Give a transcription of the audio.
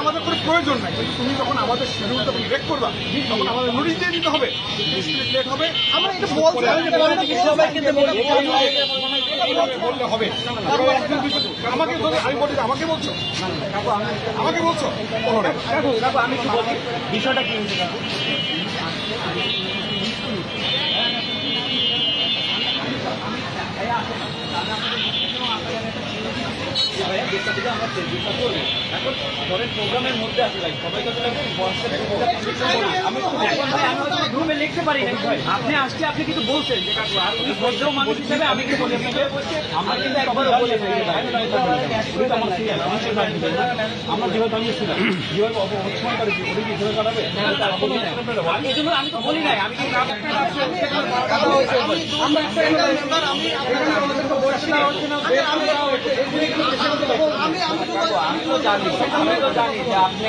আমাদের কোনো প্রয়োজন নাই, কিন্তু তুমি যখন আমাদের শিডিউলটা ব্রেক করবা তখন আমাদের নোটিশ দিয়ে দিতে হবে, লেট হবে। আমরা এটা বলতে হবে। আমাকে আমি বলি, আমাকে বলছো, আমাকে বলছো আমি কি বলি, বিষয়টা কি হয়েছে? এখন ধরেন প্রোগ্রামের মধ্যে আছে ভাই, সবাইকে আমি গ্রুপে লিখতে পারি না ভাই। আপনি আসলে আপনি কিন্তু বলছেন যে কাকু, আর উনি ভদ্র মানুষ হিসেবে আমি কিন্তু বলি আমরা কিন্তু একবার বলে আমরা যেভাবে দাঁড়িয়েছিলাম, যেভাবে অপমান করেছি, উনি কি ধরে দাঁড়াবে? আমি তো বলি নাই, আমি কিন্তু আমি তো জানি যে আপনি